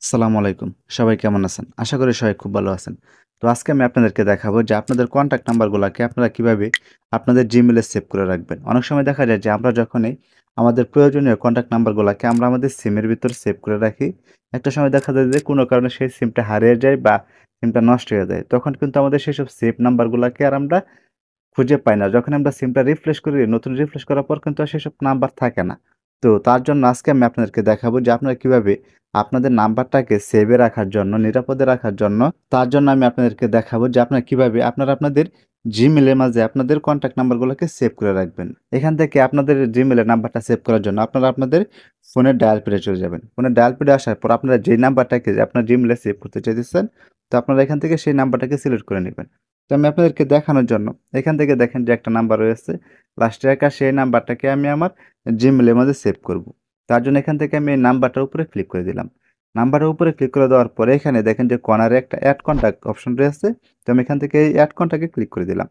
আসসালামু আলাইকুম। সবাই কেমন আছেন? আশা করি সবাই খুব ভালো আছেন। তো আজকে আমি আপনাদেরকে দেখাবো যে আপনাদের কনট্যাক্ট নাম্বারগুলাকে আপনারা কিভাবে আপনাদের Gmail এ সেভ করে রাখবেন। অনেক সময় দেখা যায় যে আমরা যখনই আমাদের প্রয়োজনীয় কনট্যাক্ট নাম্বারগুলাকে আমরা আমাদের সিমের ভিতরে সেভ করে রাখি। একটা সময় দেখা যায় যে কোনো কারণে সেই সিমটা হারিয়ে যায় বা সিমটা নষ্ট হয়ে যায়। তখন কিন্তু আমাদের সেসব সেভ নাম্বারগুলাকে আর আমরা খুঁজে পাই না। যখন আমরা সিমটা রিফ্রেশ করি, নতুন রিফ্রেশ করার পর কিন্তু আর সেসব নাম্বার থাকে না। তো তার জন্য আজকে আমি আপনাদেরকে দেখাবো যে আপনারা কিভাবে আপনাদের নাম্বারটাকে সেভে রাখার জন্য, নিরাপদে রাখার জন্য, তার জন্য আমি আপনাদেরকে দেখাবো যে আপনারা কিভাবে আপনারা আপনাদের Gmail এর মাঝে আপনাদের কনট্যাক্ট নাম্বারগুলোকে সেভ করে রাখবেন। এখান থেকে আপনাদের Gmail এর নাম্বারটা সেভ করার জন্য আপনারা আপনাদের ফোনের ডায়াল প্যাডে চলে যাবেন। ফোনের ডায়াল প্যাডে আসার পর আপনারা যেই নাম্বারটাকে আপনার Gmail এ সেভ করতে চাইতেছেন, তো আপনারা এখান থেকে সেই নাম্বারটাকে সিলেক্ট করে নিবেন। তো আমি আপনাদেরকে দেখানোর জন্য এখান থেকে দেখেন যে একটা নাম্বার রয়েছে লাস্টে একা, সেই নাম্বারটাকে আমি আমার Gmail এর মধ্যে সেভ করব। তার জন্য এখান থেকে আমি এই নাম্বারটার উপরে ক্লিক করে দিলাম। নাম্বারের উপরে ক্লিক করে দেওয়ার পরে এখানে দেখেন যে কর্নারে একটা এড কনট্যাক্ট অপশন রয়েছে। তো আমি এখান থেকে এই এড কনট্যাক্টে ক্লিক করে দিলাম।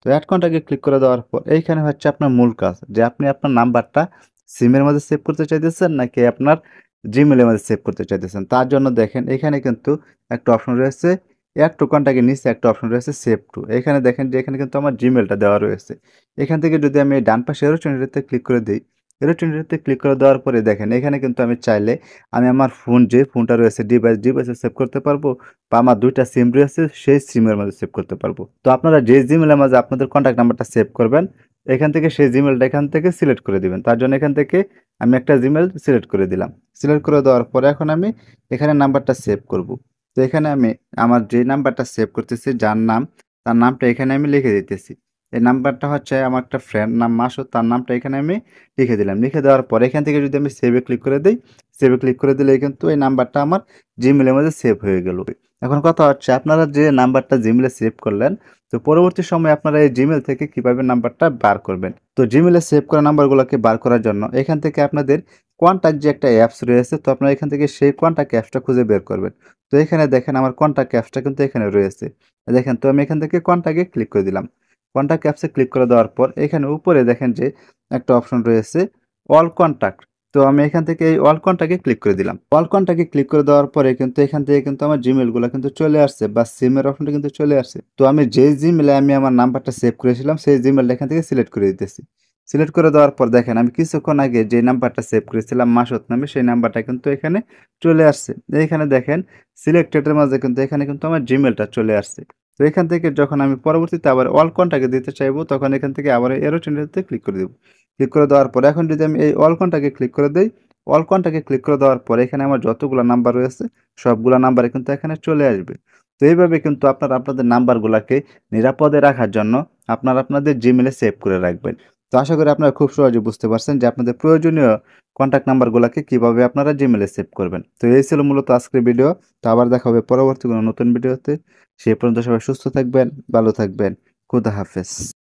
তো এড কনট্যাক্টে ক্লিক করে দেওয়ার পর এইখানে হচ্ছে আপনার মূল কাজ যে আপনি আপনার নাম্বারটা সিমের মধ্যে সেভ করতে চাইতেছেন নাকি আপনার Gmail এর মধ্যে সেভ করতে চাইতেছেন। তার জন্য দেখেন এখানে কিন্তু একটা অপশন রয়েছে এড টু কনট্যাক্টের নিচে একটা অপশন রয়েছে সেভ টু। এখানে দেখেন যে এখানে কিন্তু আমার Gmailটা দেওয়া রয়েছে। এখান থেকে যদি আমি এই ডান পাশে এরো চিহ্নটিতে ক্লিক করে দেই, এরো চিহ্নটিতে ক্লিক করে দেওয়ার পরে দেখেন এখানে কিন্তু আমি চাইলে আমি আমার ফোন যে ফোনটা রয়েছে ডিভাইসে সেভ করতে পারবো বা আমার ২ টা সিম রয়েছে সেই সিমের মাঝে সেভ করতে পারবো। তো আপনারা যে Gmail এর মাঝে আপনাদের কনট্যাক্ট নাম্বারটা সেভ করবেন, এখান থেকে সেই Gmailটা এখান থেকে সিলেক্ট করে দিবেন। তার জন্য এখান থেকে আমি একটা Gmail সিলেক্ট করে দিলাম। সিলেক্ট করে দেওয়ার পরে এখন আমি এখানে নাম্বারটা সেভ করব। তো এখানে আমি আমার যে নাম্বারটা সেভ করতেছি যার নাম, তার নামটা এখানে আমি লিখে দিতেছি। এই নাম্বারটা হচ্ছে আমার একটা ফ্রেন্ড নাম মাসুদ, তার নামটা এখানে আমি লিখে দিলাম। লিখে দেওয়ার পরে এখান থেকে যদি আমি সেভে ক্লিক করে দেই, সেভে ক্লিক করে দিলেই কিন্তু এই নাম্বারটা আমার Gmail এর মধ্যে সেভ হয়ে গেল। এখন কথা হচ্ছে আপনারা যে নাম্বারটা Gmail এ সেভ করলেন, তো পরবর্তী সময়ে আপনারা এই Gmail থেকে কিভাবে নাম্বারটা বার করবেন। তো Gmail এ সেভ করা নাম্বারগুলোকে বার করার জন্য এখান থেকে আপনাদের কনট্যাক্ট যে একটা অ্যাপস রয়েছে, তো আপনারা এখান থেকে সেই কনট্যাক্ট অ্যাপসটা খুঁজে বের করবেন। তো এখানে দেখেন আমার কনট্যাক্ট অ্যাপসটা কিন্তু এখানে রয়েছে। দেখেন তো আমি এখান থেকে কনট্যাক্টে ক্লিক করে দিলাম। কনট্যাক্ট অ্যাপসে ক্লিক করে দেওয়ার পর এখানে উপরে দেখেন যে একটা অপশন রয়েছে অল কনট্যাক্ট। তো আমি এখান থেকে এই অল কনট্যাক্টে ক্লিক করে দিলাম। অল কনট্যাক্টে ক্লিক করে দেওয়ার পরে কিন্তু এখান থেকে কিন্তু আমার Gmail গুলা কিন্তু চলে আসছে বা সিমের অপশনটা কিন্তু চলে আসছে। তো আমি যে Gmail এ আমি আমার নাম্বারটা সেভ করেছিলাম সেই Gmailটা এখান থেকে সিলেক্ট করে দিতেছি। সিলেক্ট করে দেওয়ার পর দেখেন আমি কিছুক্ষণ আগে যে নাম্বারটা সেভ করেছিলাম মাসুদ নামে, সেই নাম্বারটা কিন্তু এখানে চলে আসছে। এইখানে দেখেন সিলেক্টেড এর মাঝে কিন্তু এখানে কিন্তু আমার Gmailটা চলে আসছে। তো এখান থেকে যখন আমি পরবর্তীতে আবার অল কনট্যাক্টে দিতে চাইবো তখন এখান থেকে আবার এরো চিহ্নটিতে ক্লিক করে দেব। ক্লিক করে দেওয়ার পরে এখন যদি আমি এই অল কনট্যাক্টে ক্লিক করে দেই, অল কনট্যাক্টে ক্লিক করে দেওয়ার পরে এখানে আমার যতগুলা নাম্বার রয়েছে সবগুলা নাম্বারে কিন্তু এখানে চলে আসবে। তো এইভাবে কিন্তু আপনারা আপনাদের নাম্বারগুলাকে নিরাপদে রাখার জন্য আপনারা আপনাদের Gmail এ সেভ করে রাখবেন। তো আশা করি আপনারা খুব সহজে বুঝতে পারছেন যে আপনাদের প্রয়োজনীয় কনট্যাক্ট নাম্বারগুলাকে কিভাবে আপনারা Gmail এ সেভ করবেন। তো এই ছিল মূলত আজকের ভিডিও। তো আবার দেখা হবে পরবর্তী কোনো নতুন ভিডিওতে। সেই পর্যন্ত সবাই সুস্থ থাকবেন, ভালো থাকবেন। খোদা হাফেজ।